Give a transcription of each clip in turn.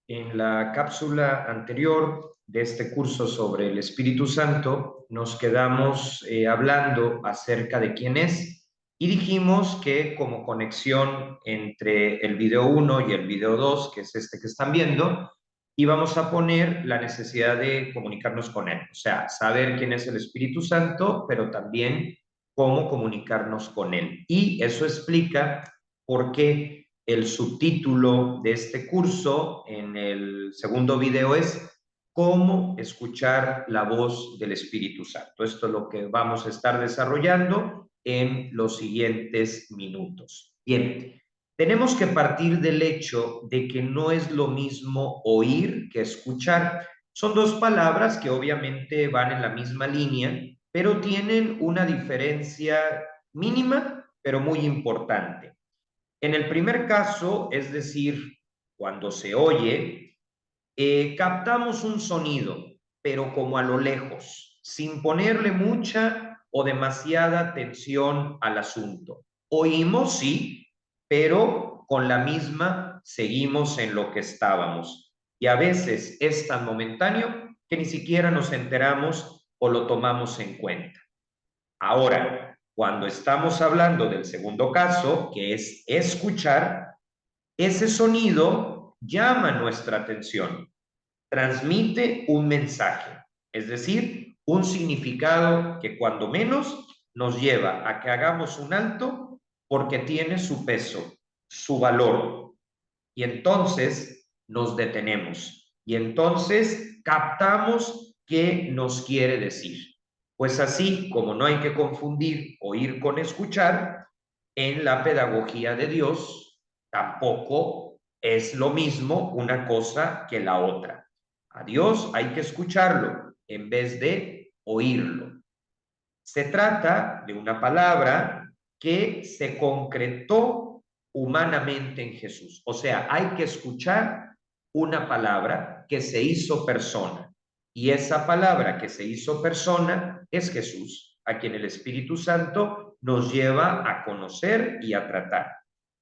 En la cápsula anterior de este curso sobre el Espíritu Santo, nos quedamos hablando acerca de quién es y dijimos que como conexión entre el video 1 y el video 2, que es este que están viendo, íbamos a poner la necesidad de comunicarnos con él, o sea, saber quién es el Espíritu Santo, pero también cómo comunicarnos con él. Y eso explica por qué el subtítulo de este curso en el segundo video es cómo escuchar la voz del Espíritu Santo. Esto es lo que vamos a estar desarrollando en los siguientes minutos. Bien, tenemos que partir del hecho de que no es lo mismo oír que escuchar. Son dos palabras que obviamente van en la misma línea, pero tienen una diferencia mínima, pero muy importante. En el primer caso, es decir, cuando se oye, captamos un sonido, pero como a lo lejos, sin ponerle mucha o demasiada atención al asunto. Oímos, sí, pero con la misma seguimos en lo que estábamos. Y a veces es tan momentáneo que ni siquiera nos enteramos o lo tomamos en cuenta. Ahora, cuando estamos hablando del segundo caso, que es escuchar, ese sonido llama nuestra atención, transmite un mensaje, es decir, un significado que cuando menos nos lleva a que hagamos un alto porque tiene su peso, su valor. Y entonces nos detenemos y entonces captamos qué nos quiere decir. Pues así como no hay que confundir oír con escuchar, en la pedagogía de Dios tampoco es lo mismo una cosa que la otra. A Dios hay que escucharlo en vez de oírlo. Se trata de una palabra que se concretó humanamente en Jesús. O sea, hay que escuchar una palabra que se hizo persona. Y esa palabra que se hizo persona es Jesús, a quien el Espíritu Santo nos lleva a conocer y a tratar.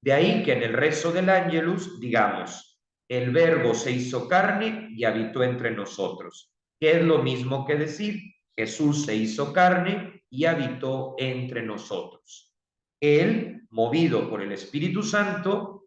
De ahí que en el rezo del Ángelus digamos, el Verbo se hizo carne y habitó entre nosotros, que es lo mismo que decir, Jesús se hizo carne y habitó entre nosotros. Él, movido por el Espíritu Santo,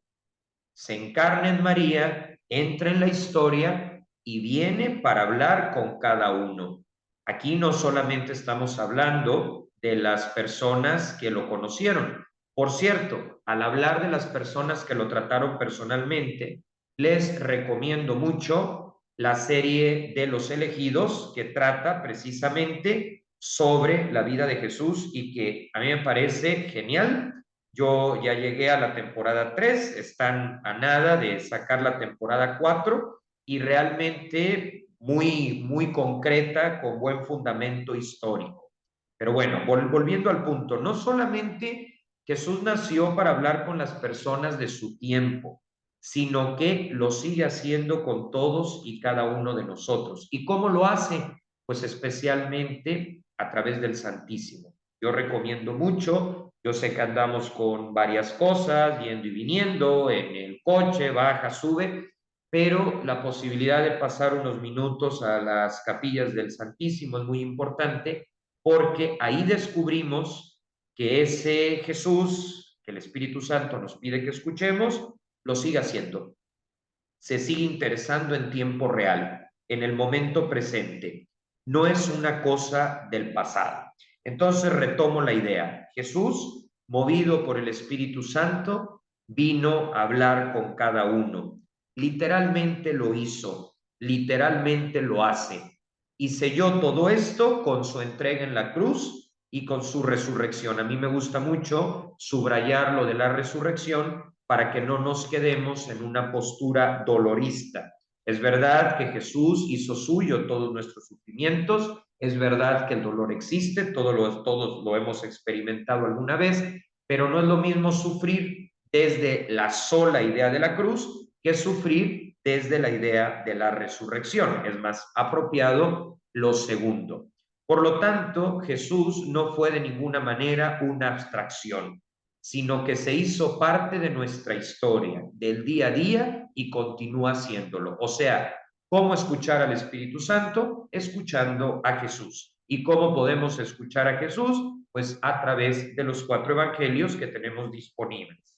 se encarna en María, entra en la historia y viene para hablar con cada uno. Aquí no solamente estamos hablando de las personas que lo conocieron. Por cierto, al hablar de las personas que lo trataron personalmente, les recomiendo mucho la serie de Los Elegidos, que trata precisamente sobre la vida de Jesús y que a mí me parece genial. Yo ya llegué a la temporada 3, están a nada de sacar la temporada 4 y realmente muy concreta, con buen fundamento histórico. Pero bueno, volviendo al punto, no solamente Jesús nació para hablar con las personas de su tiempo, sino que lo sigue haciendo con todos y cada uno de nosotros. ¿Y cómo lo hace? Pues especialmente a través del Santísimo. Yo recomiendo mucho, yo sé que andamos con varias cosas, yendo y viniendo, en el coche, baja, sube, pero la posibilidad de pasar unos minutos a las capillas del Santísimo es muy importante porque ahí descubrimos que ese Jesús, que el Espíritu Santo nos pide que escuchemos, lo sigue haciendo. Se sigue interesando en tiempo real, en el momento presente. No es una cosa del pasado. Entonces retomo la idea. Jesús, movido por el Espíritu Santo, vino a hablar con cada uno. Literalmente lo hizo, literalmente lo hace. Y selló todo esto con su entrega en la cruz y con su resurrección. A mí me gusta mucho subrayar lo de la resurrección para que no nos quedemos en una postura dolorista. Es verdad que Jesús hizo suyo todos nuestros sufrimientos, es verdad que el dolor existe, todos lo hemos experimentado alguna vez, pero no es lo mismo sufrir desde la sola idea de la cruz que sufrir desde la idea de la resurrección. Es más apropiado lo segundo. Por lo tanto, Jesús no fue de ninguna manera una abstracción, sino que se hizo parte de nuestra historia, del día a día y continúa haciéndolo. O sea, ¿cómo escuchar al Espíritu Santo? Escuchando a Jesús. ¿Y cómo podemos escuchar a Jesús? Pues a través de los 4 evangelios que tenemos disponibles.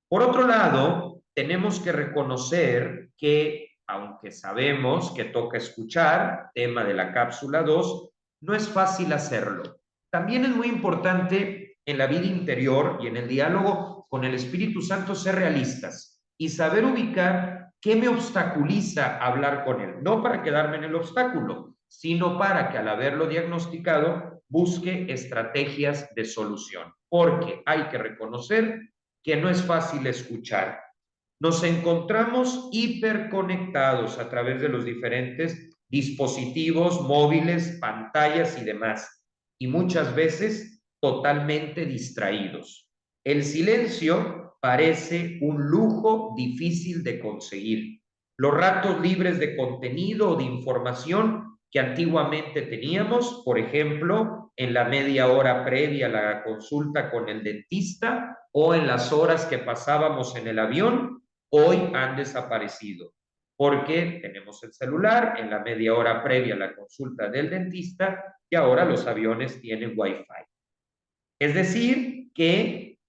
Por otro lado, tenemos que reconocer que, aunque sabemos que toca escuchar, tema de la cápsula 2, no es fácil hacerlo. También es muy importante en la vida interior y en el diálogo con el Espíritu Santo ser realistas y saber ubicar qué me obstaculiza hablar con él. No para quedarme en el obstáculo, sino para que al haberlo diagnosticado busque estrategias de solución. Porque hay que reconocer que no es fácil escuchar. Nos encontramos hiperconectados a través de los diferentes dispositivos móviles, pantallas y demás, y muchas veces totalmente distraídos. El silencio parece un lujo difícil de conseguir. Los ratos libres de contenido o de información que antiguamente teníamos, por ejemplo, en la media hora previa a la consulta con el dentista o en las horas que pasábamos en el avión, hoy han desaparecido porque tenemos el celular en la media hora previa a la consulta del dentista y ahora los aviones tienen Wi-Fi. Es decir, que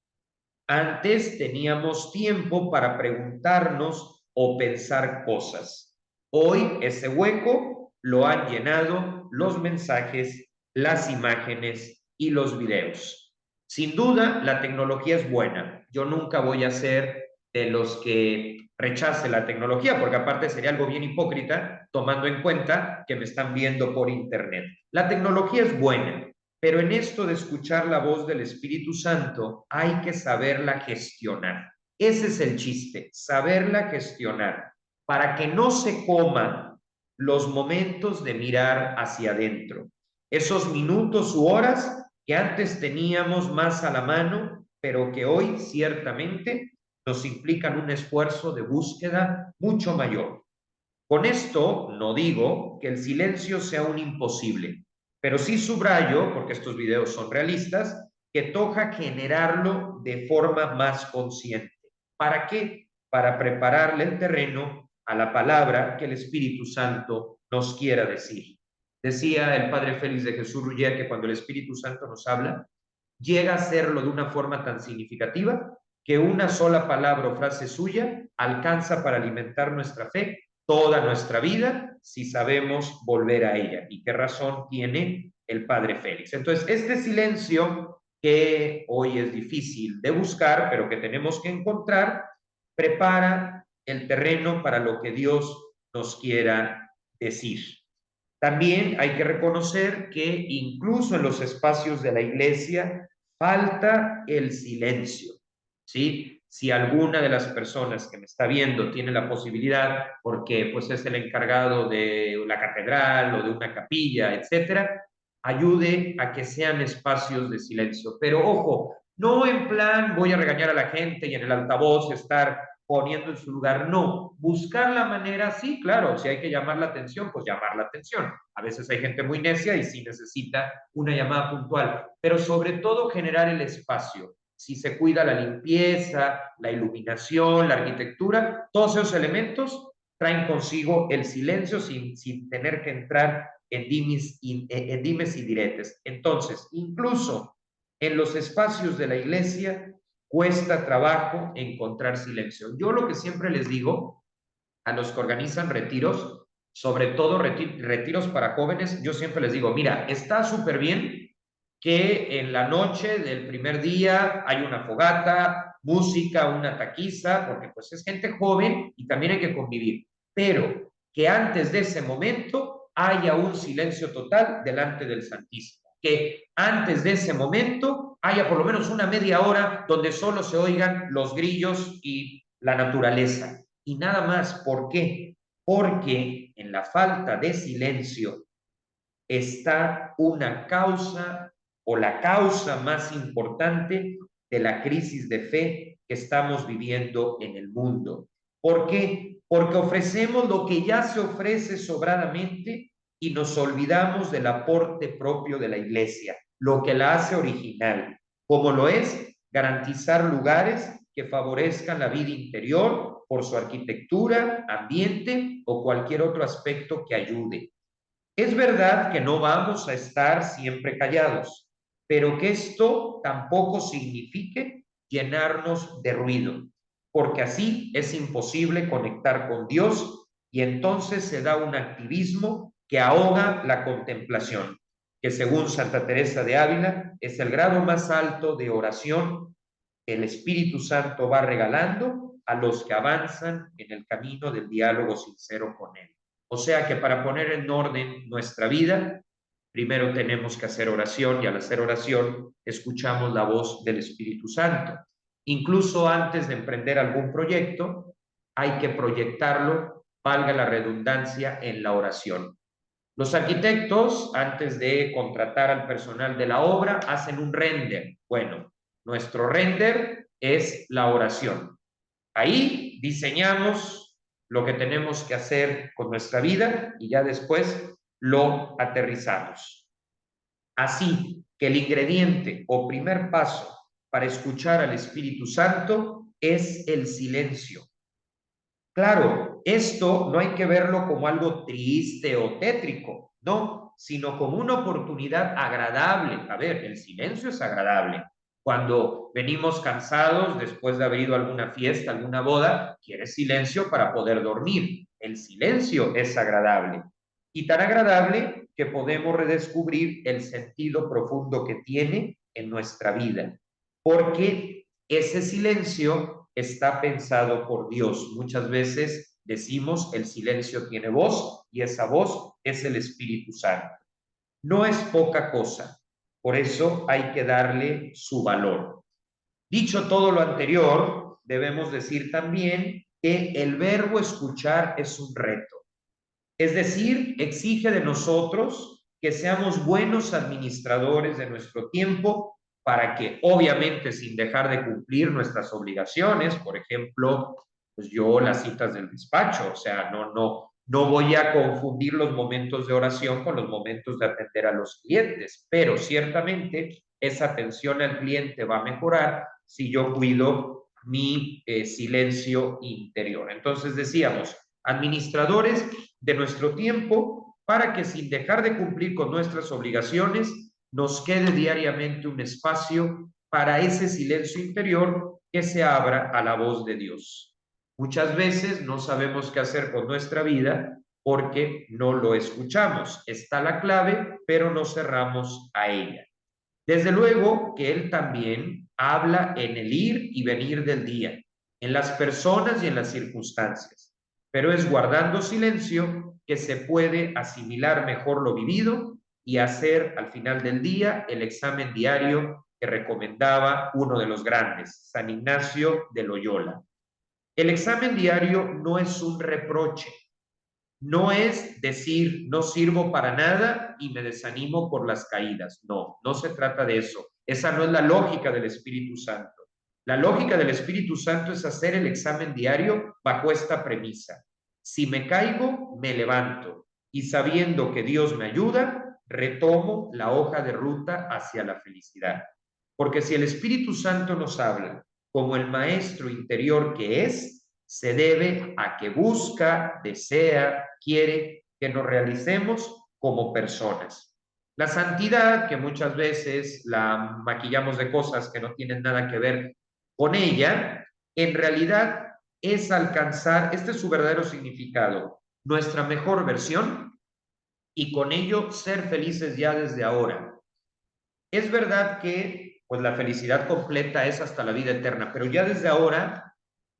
antes teníamos tiempo para preguntarnos o pensar cosas. Hoy ese hueco lo han llenado los mensajes, las imágenes y los videos. Sin duda, la tecnología es buena. Yo nunca voy a ser de los que rechace la tecnología, porque aparte sería algo bien hipócrita, tomando en cuenta que me están viendo por internet. La tecnología es buena, pero en esto de escuchar la voz del Espíritu Santo hay que saberla gestionar. Ese es el chiste, saberla gestionar, para que no se coman los momentos de mirar hacia adentro. Esos minutos u horas que antes teníamos más a la mano, pero que hoy ciertamente nos implican un esfuerzo de búsqueda mucho mayor. Con esto no digo que el silencio sea un imposible, pero sí subrayo, porque estos videos son realistas, que toca generarlo de forma más consciente. ¿Para qué? Para prepararle el terreno a la palabra que el Espíritu Santo nos quiera decir. Decía el padre Félix de Jesús Ruggier que cuando el Espíritu Santo nos habla, llega a hacerlo de una forma tan significativa que una sola palabra o frase suya alcanza para alimentar nuestra fe toda nuestra vida si sabemos volver a ella. ¿Y qué razón tiene el padre Félix? Entonces, este silencio que hoy es difícil de buscar, pero que tenemos que encontrar, prepara el terreno para lo que Dios nos quiera decir. También hay que reconocer que incluso en los espacios de la iglesia falta el silencio, ¿sí? Si alguna de las personas que me está viendo tiene la posibilidad, porque pues es el encargado de la catedral o de una capilla, etcétera, ayude a que sean espacios de silencio. Pero ojo, no en plan voy a regañar a la gente y en el altavoz estar poniendo en su lugar, no, buscar la manera, sí, claro, si hay que llamar la atención, pues llamar la atención. A veces hay gente muy necia y sí necesita una llamada puntual, pero sobre todo generar el espacio. Si se cuida la limpieza, la iluminación, la arquitectura, todos esos elementos traen consigo el silencio sin tener que entrar en dimes y diretes. Entonces, incluso en los espacios de la iglesia, cuesta trabajo encontrar silencio. Yo lo que siempre les digo a los que organizan retiros, sobre todo retiros para jóvenes, yo siempre les digo, mira, está súper bien que en la noche del primer día hay una fogata, música, una taquiza, porque pues es gente joven y también hay que convivir, pero que antes de ese momento haya un silencio total delante del Santísimo, que antes de ese momento haya por lo menos una media hora donde solo se oigan los grillos y la naturaleza y nada más. ¿Por qué? Porque en la falta de silencio está una causa o la causa más importante de la crisis de fe que estamos viviendo en el mundo. ¿Por qué? Porque ofrecemos lo que ya se ofrece sobradamente y nos olvidamos del aporte propio de la iglesia, lo que la hace original, como lo es garantizar lugares que favorezcan la vida interior por su arquitectura, ambiente o cualquier otro aspecto que ayude. Es verdad que no vamos a estar siempre callados, pero que esto tampoco signifique llenarnos de ruido, porque así es imposible conectar con Dios y entonces se da un activismo que ahoga la contemplación, que según Santa Teresa de Ávila es el grado más alto de oración que el Espíritu Santo va regalando a los que avanzan en el camino del diálogo sincero con Él. O sea que para poner en orden nuestra vida, primero tenemos que hacer oración y al hacer oración escuchamos la voz del Espíritu Santo. Incluso antes de emprender algún proyecto, hay que proyectarlo, valga la redundancia, en la oración. Los arquitectos, antes de contratar al personal de la obra, hacen un render. Bueno, nuestro render es la oración. Ahí diseñamos lo que tenemos que hacer con nuestra vida y ya después lo aterrizamos. Así que el ingrediente o primer paso para escuchar al Espíritu Santo es el silencio. Claro, esto no hay que verlo como algo triste o tétrico, no, sino como una oportunidad agradable. A ver, el silencio es agradable. Cuando venimos cansados después de haber ido a alguna fiesta, alguna boda, quieres silencio para poder dormir. El silencio es agradable. Y tan agradable que podemos redescubrir el sentido profundo que tiene en nuestra vida. Porque ese silencio está pensado por Dios. Muchas veces decimos el silencio tiene voz y esa voz es el Espíritu Santo. No es poca cosa, por eso hay que darle su valor. Dicho todo lo anterior, debemos decir también que el verbo escuchar es un reto. Es decir, exige de nosotros que seamos buenos administradores de nuestro tiempo para que, obviamente, sin dejar de cumplir nuestras obligaciones, por ejemplo, pues yo las citas del despacho, o sea, no voy a confundir los momentos de oración con los momentos de atender a los clientes, pero ciertamente esa atención al cliente va a mejorar si yo cuido mi silencio interior. Entonces decíamos, administradores de nuestro tiempo para que sin dejar de cumplir con nuestras obligaciones, nos quede diariamente un espacio para ese silencio interior que se abra a la voz de Dios. Muchas veces no sabemos qué hacer con nuestra vida porque no lo escuchamos. Está la clave, pero no cerramos a ella. Desde luego que Él también habla en el ir y venir del día, en las personas y en las circunstancias, pero es guardando silencio que se puede asimilar mejor lo vivido y hacer al final del día el examen diario que recomendaba uno de los grandes, San Ignacio de Loyola. El examen diario no es un reproche, no es decir, no sirvo para nada y me desanimo por las caídas. No, no se trata de eso. Esa no es la lógica del Espíritu Santo. La lógica del Espíritu Santo es hacer el examen diario bajo esta premisa. Si me caigo, me levanto y sabiendo que Dios me ayuda, retomo la hoja de ruta hacia la felicidad. Porque si el Espíritu Santo nos habla como el maestro interior que es, se debe a que busca, desea, quiere que nos realicemos como personas. La santidad, que muchas veces la maquillamos de cosas que no tienen nada que ver con ella, en realidad es alcanzar, este es su verdadero significado, nuestra mejor versión y con ello ser felices ya desde ahora. Es verdad que pues la felicidad completa es hasta la vida eterna, pero ya desde ahora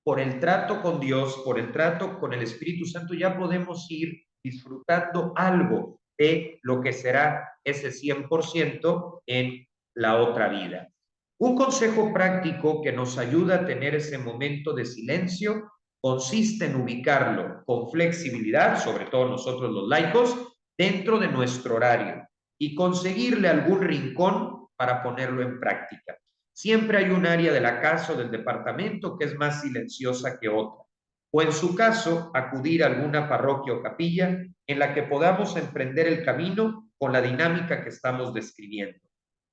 por el trato con Dios, por el trato con el Espíritu Santo, ya podemos ir disfrutando algo de lo que será ese 100% en la otra vida. Un consejo práctico que nos ayuda a tener ese momento de silencio consiste en ubicarlo con flexibilidad, sobre todo nosotros los laicos, dentro de nuestro horario y conseguirle algún rincón para ponerlo en práctica. Siempre hay un área de la casa o del departamento que es más silenciosa que otra. O en su caso, acudir a alguna parroquia o capilla en la que podamos emprender el camino con la dinámica que estamos describiendo.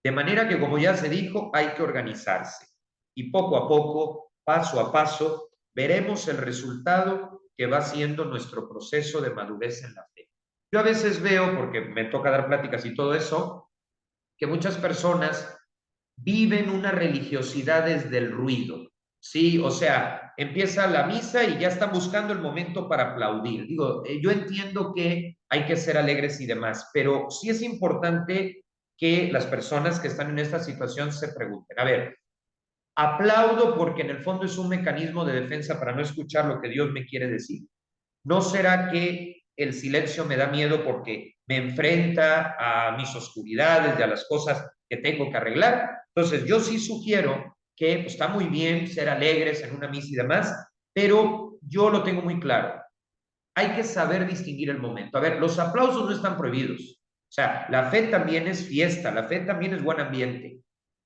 De manera que, como ya se dijo, hay que organizarse. y poco a poco, paso a paso, veremos el resultado que va siendo nuestro proceso de madurez en la fe. Yo a veces veo, porque me toca dar pláticas y todo eso, que muchas personas viven una religiosidad desde el ruido, ¿sí? O sea, empieza la misa y ya están buscando el momento para aplaudir. Digo, yo entiendo que hay que ser alegres y demás, pero sí es importante que las personas que están en esta situación se pregunten, a ver, aplaudo porque en el fondo es un mecanismo de defensa para no escuchar lo que Dios me quiere decir. ¿No será que el silencio me da miedo porque me enfrenta a mis oscuridades y a las cosas que tengo que arreglar? Entonces, yo sí sugiero que pues, está muy bien ser alegres en una misa y demás, pero yo lo tengo muy claro. Hay que saber distinguir el momento. A ver, los aplausos no están prohibidos. O sea, la fe también es fiesta, la fe también es buen ambiente,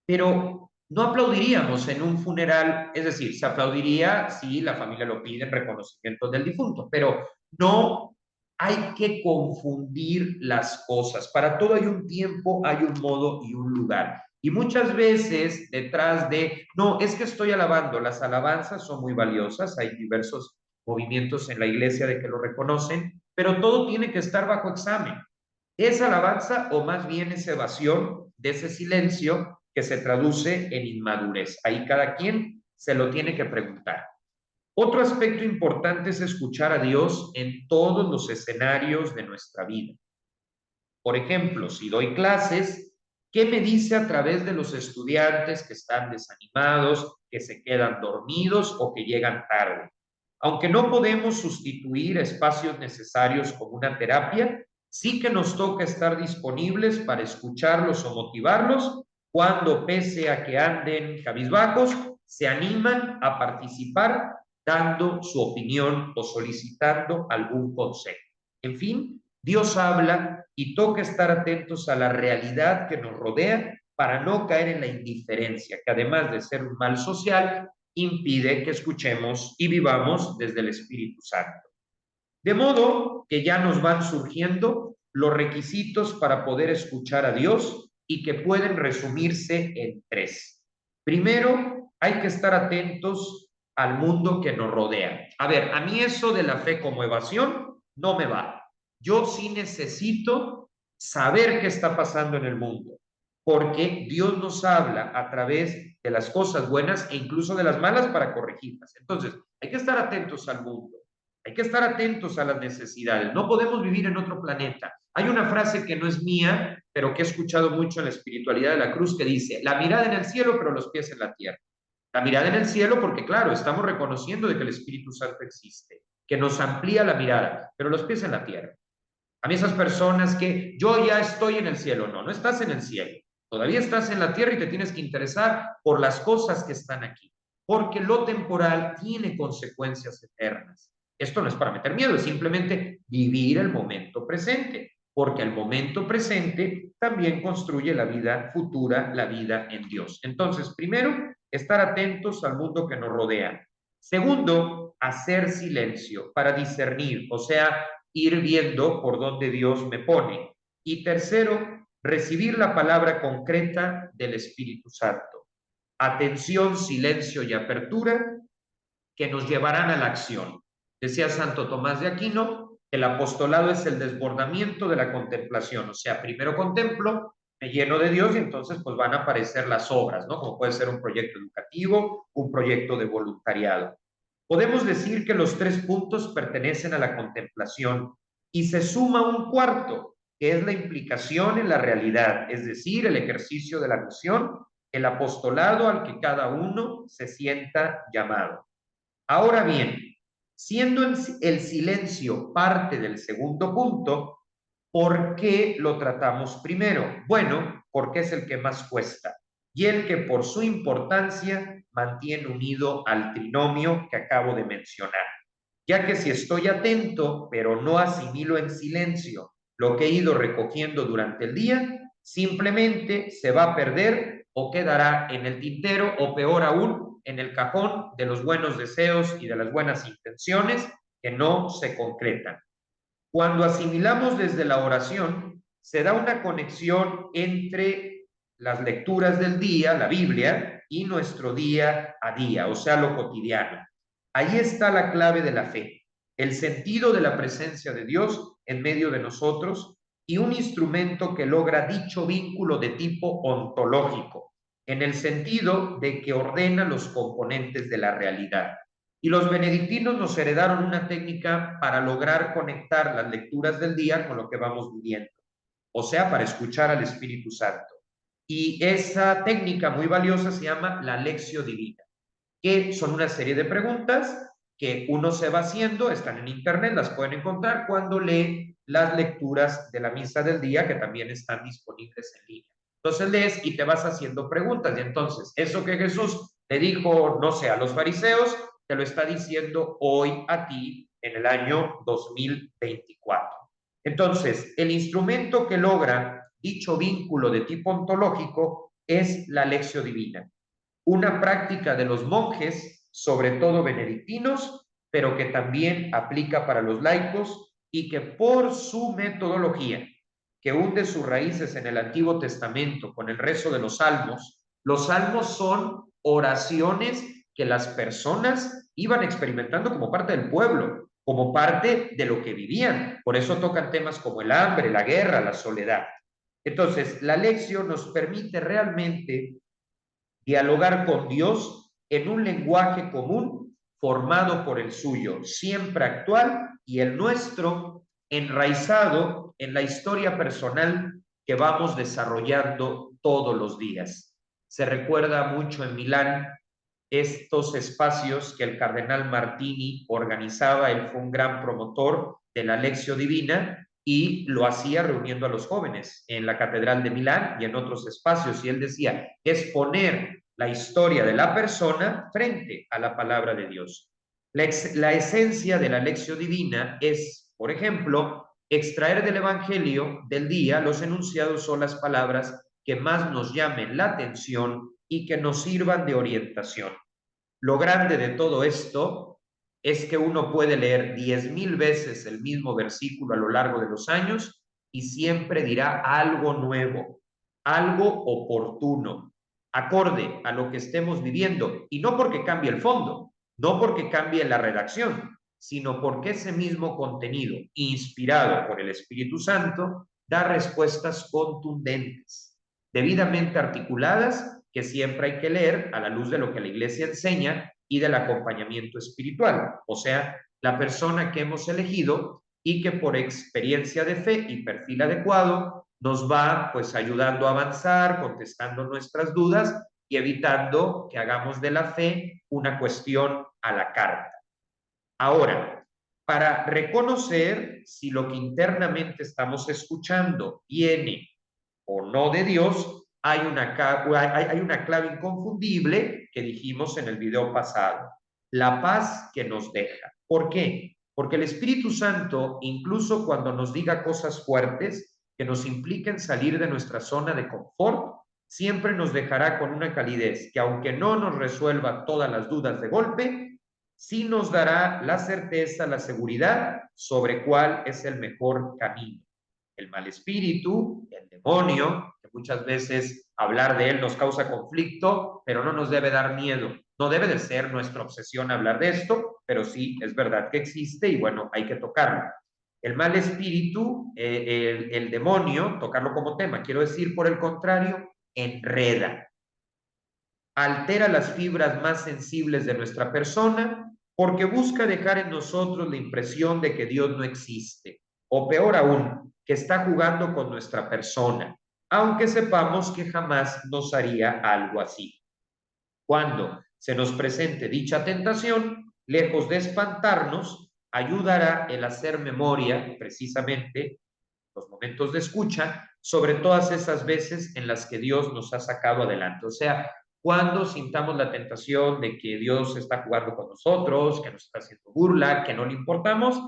pero no aplaudiríamos en un funeral, es decir, se aplaudiría si la familia lo pide en reconocimiento del difunto, pero no hay que confundir las cosas. Para todo hay un tiempo, hay un modo y un lugar. Y muchas veces detrás de, no, es que estoy alabando, las alabanzas son muy valiosas, hay diversos movimientos en la iglesia de que lo reconocen, pero todo tiene que estar bajo examen. ¿Es alabanza o más bien es evasión de ese silencio que se traduce en inmadurez? Ahí cada quien se lo tiene que preguntar. Otro aspecto importante es escuchar a Dios en todos los escenarios de nuestra vida. Por ejemplo, si doy clases, ¿qué me dice a través de los estudiantes que están desanimados, que se quedan dormidos o que llegan tarde? Aunque no podemos sustituir espacios necesarios como una terapia, sí que nos toca estar disponibles para escucharlos o motivarlos cuando, pese a que anden cabizbajos, se animan a participar dando su opinión o solicitando algún consejo. En fin, Dios habla y toca estar atentos a la realidad que nos rodea para no caer en la indiferencia, que además de ser un mal social, impide que escuchemos y vivamos desde el Espíritu Santo. De modo que ya nos van surgiendo los requisitos para poder escuchar a Dios y que pueden resumirse en tres. Primero, hay que estar atentos al mundo que nos rodea. A ver, a mí eso de la fe como evasión no me va. Yo sí necesito saber qué está pasando en el mundo, porque Dios nos habla a través de las cosas buenas e incluso de las malas para corregirlas. Entonces, hay que estar atentos al mundo. Hay que estar atentos a las necesidades. No podemos vivir en otro planeta. Hay una frase que no es mía, pero que he escuchado mucho en la espiritualidad de la cruz, que dice, la mirada en el cielo, pero los pies en la tierra. La mirada en el cielo porque, claro, estamos reconociendo de que el Espíritu Santo existe, que nos amplía la mirada, pero los pies en la tierra. A mí esas personas que yo ya estoy en el cielo, no, no estás en el cielo. Todavía estás en la tierra y te tienes que interesar por las cosas que están aquí, porque lo temporal tiene consecuencias eternas. Esto no es para meter miedo, es simplemente vivir el momento presente, porque el momento presente también construye la vida futura, la vida en Dios. Entonces, primero, estar atentos al mundo que nos rodea. Segundo, hacer silencio para discernir, o sea, ir viendo por dónde Dios me pone. Y tercero, recibir la palabra concreta del Espíritu Santo. Atención, silencio y apertura que nos llevarán a la acción. Decía Santo Tomás de Aquino, el apostolado es el desbordamiento de la contemplación, o sea, primero contemplo, me lleno de Dios y entonces pues van a aparecer las obras, ¿no? Como puede ser un proyecto educativo, un proyecto de voluntariado. Podemos decir que los tres puntos pertenecen a la contemplación y se suma un cuarto, que es la implicación en la realidad, es decir, el ejercicio de la misión, el apostolado al que cada uno se sienta llamado. Ahora bien, siendo el silencio parte del segundo punto, ¿por qué lo tratamos primero? Bueno, porque es el que más cuesta y el que por su importancia mantiene unido al trinomio que acabo de mencionar. Ya que si estoy atento, pero no asimilo en silencio lo que he ido recogiendo durante el día, simplemente se va a perder o quedará en el tintero o peor aún, en el cajón de los buenos deseos y de las buenas intenciones que no se concretan. Cuando asimilamos desde la oración, se da una conexión entre las lecturas del día, la Biblia, y nuestro día a día, o sea, lo cotidiano. Ahí está la clave de la fe, el sentido de la presencia de Dios en medio de nosotros y un instrumento que logra dicho vínculo de tipo ontológico, en el sentido de que ordena los componentes de la realidad. Y los benedictinos nos heredaron una técnica para lograr conectar las lecturas del día con lo que vamos viviendo, o sea, para escuchar al Espíritu Santo. Y esa técnica muy valiosa se llama la Lectio Divina, que son una serie de preguntas que uno se va haciendo, están en internet, las pueden encontrar cuando lee las lecturas de la misa del día, que también están disponibles en línea. Entonces lees y te vas haciendo preguntas, y entonces eso que Jesús te dijo, no sé, a los fariseos, te lo está diciendo hoy a ti en el año 2024. Entonces, el instrumento que logra dicho vínculo de tipo ontológico es la Lectio Divina, una práctica de los monjes, sobre todo benedictinos, pero que también aplica para los laicos y que por su metodología, que hunde sus raíces en el Antiguo Testamento con el rezo de los salmos son oraciones que las personas iban experimentando como parte del pueblo, como parte de lo que vivían. Por eso tocan temas como el hambre, la guerra, la soledad. Entonces, la lección nos permite realmente dialogar con Dios en un lenguaje común formado por el suyo, siempre actual, y el nuestro enraizado en la historia personal que vamos desarrollando todos los días. Se recuerda mucho en Milán estos espacios que el cardenal Martini organizaba. Él fue un gran promotor de la Lectio Divina y lo hacía reuniendo a los jóvenes en la Catedral de Milán y en otros espacios. Y él decía, es poner la historia de la persona frente a la palabra de Dios. La esencia de la Lectio Divina es, por ejemplo, extraer del Evangelio del día los enunciados o las palabras que más nos llamen la atención y que nos sirvan de orientación. Lo grande de todo esto es que uno puede leer 10,000 veces el mismo versículo a lo largo de los años y siempre dirá algo nuevo, algo oportuno, acorde a lo que estemos viviendo, y no porque cambie el fondo, no porque cambie la redacción, sino porque ese mismo contenido, inspirado por el Espíritu Santo, da respuestas contundentes, debidamente articuladas, que siempre hay que leer a la luz de lo que la Iglesia enseña y del acompañamiento espiritual, o sea, la persona que hemos elegido y que por experiencia de fe y perfil adecuado nos va pues ayudando a avanzar, contestando nuestras dudas y evitando que hagamos de la fe una cuestión a la carta. Ahora, para reconocer si lo que internamente estamos escuchando viene o no de Dios, hay una clave inconfundible que dijimos en el video pasado: la paz que nos deja. ¿Por qué? Porque el Espíritu Santo, incluso cuando nos diga cosas fuertes que nos impliquen salir de nuestra zona de confort, siempre nos dejará con una calidez que, aunque no nos resuelva todas las dudas de golpe, sí nos dará la certeza, la seguridad sobre cuál es el mejor camino. El mal espíritu, el demonio, que muchas veces hablar de él nos causa conflicto, pero no nos debe dar miedo. No debe de ser nuestra obsesión hablar de esto, pero sí es verdad que existe y bueno, hay que tocarlo. El mal espíritu, el demonio, tocarlo como tema, quiero decir, por el contrario, enreda, altera las fibras más sensibles de nuestra persona porque busca dejar en nosotros la impresión de que Dios no existe, o peor aún, que está jugando con nuestra persona, aunque sepamos que jamás nos haría algo así. Cuando se nos presente dicha tentación, lejos de espantarnos, ayudará el hacer memoria, precisamente, los momentos de escucha, sobre todas esas veces en las que Dios nos ha sacado adelante. O sea, cuando sintamos la tentación de que Dios está jugando con nosotros, que nos está haciendo burla, que no le importamos,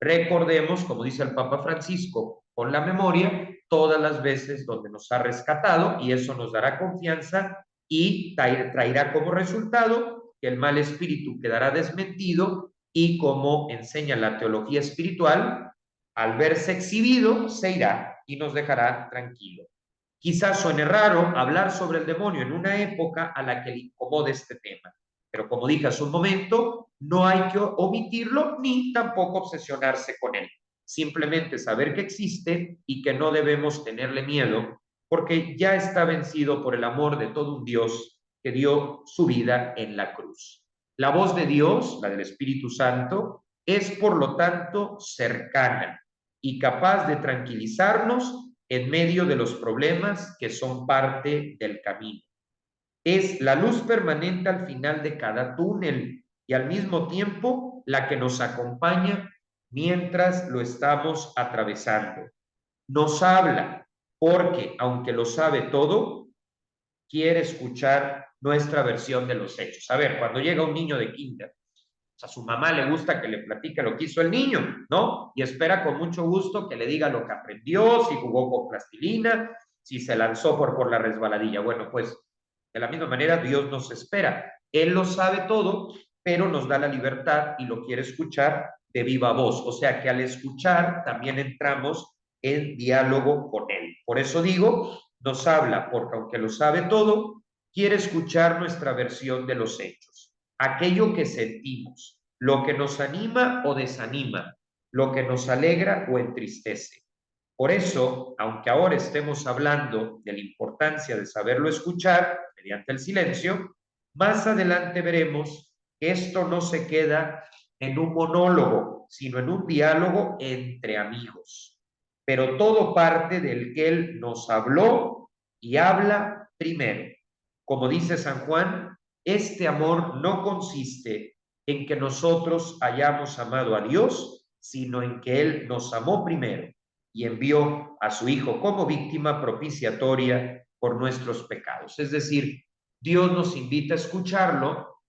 recordemos, como dice el Papa Francisco, con la memoria, todas las veces donde nos ha rescatado, y eso nos dará confianza y traerá como resultado que el mal espíritu quedará desmentido y, como enseña la teología espiritual, al verse exhibido, se irá y nos dejará tranquilo. Quizás suene raro hablar sobre el demonio en una época a la que le incomode este tema, pero como dije hace un momento, no hay que omitirlo ni tampoco obsesionarse con él. Simplemente saber que existe y que no debemos tenerle miedo, porque ya está vencido por el amor de todo un Dios que dio su vida en la cruz. La voz de Dios, la del Espíritu Santo, es por lo tanto cercana y capaz de tranquilizarnos en medio de los problemas que son parte del camino. Es la luz permanente al final de cada túnel y al mismo tiempo la que nos acompaña mientras lo estamos atravesando. Nos habla porque, aunque lo sabe todo, quiere escuchar nuestra versión de los hechos. A ver, cuando llega un niño de kinder, a su mamá le gusta que le platique lo que hizo el niño, ¿no? Y espera con mucho gusto que le diga lo que aprendió, si jugó con plastilina, si se lanzó por la resbaladilla. Bueno, pues de la misma manera Dios nos espera. Él lo sabe todo, pero nos da la libertad y lo quiere escuchar de viva voz. O sea que al escuchar también entramos en diálogo con Él. Por eso digo, nos habla, porque aunque lo sabe todo, quiere escuchar nuestra versión de los hechos, aquello que sentimos, lo que nos anima o desanima, lo que nos alegra o entristece. Por eso, aunque ahora estemos hablando de la importancia de saberlo escuchar mediante el silencio, más adelante veremos que esto no se queda en un monólogo, sino en un diálogo entre amigos. Pero todo parte del que Él nos habló y habla primero. Como dice San Juan, este amor no consiste en que nosotros hayamos amado a Dios, sino en que Él nos amó primero y envió a su Hijo como víctima propiciatoria por nuestros pecados. Es decir, Dios nos invita a escucharlo,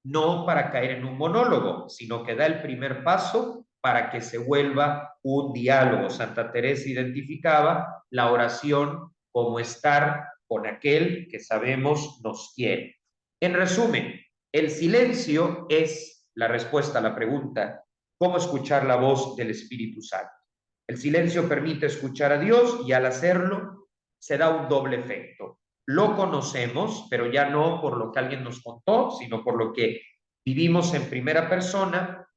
no para caer en un monólogo, sino que da el primer paso para que se vuelva un diálogo. Santa Teresa identificaba la oración como estar con aquel que sabemos nos quiere. En resumen, el silencio es la respuesta a la pregunta, ¿cómo escuchar la voz del Espíritu Santo? El silencio permite escuchar a Dios y al hacerlo se da un doble efecto. Lo conocemos, pero ya no por lo que alguien nos contó, sino por lo que vivimos en primera persona,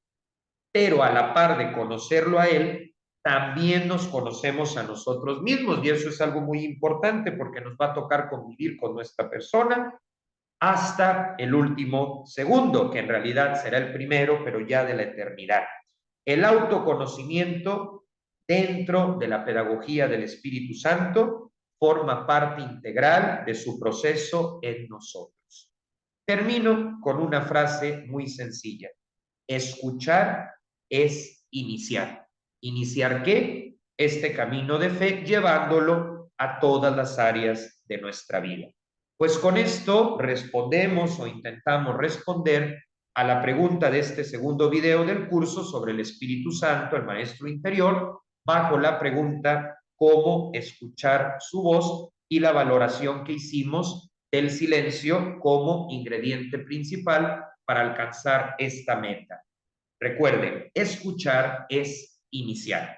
pero a la par de conocerlo a Él, también nos conocemos a nosotros mismos y eso es algo muy importante porque nos va a tocar convivir con nuestra persona hasta el último segundo, que en realidad será el primero, pero ya de la eternidad. El autoconocimiento dentro de la pedagogía del Espíritu Santo forma parte integral de su proceso en nosotros. Termino con una frase muy sencilla. Escuchar es iniciar. ¿Iniciar qué? Este camino de fe llevándolo a todas las áreas de nuestra vida. Pues con esto respondemos o intentamos responder a la pregunta de este segundo video del curso sobre el Espíritu Santo, el Maestro Interior, bajo la pregunta ¿cómo escuchar su voz? Y la valoración que hicimos del silencio como ingrediente principal para alcanzar esta meta. Recuerden, escuchar es iniciar.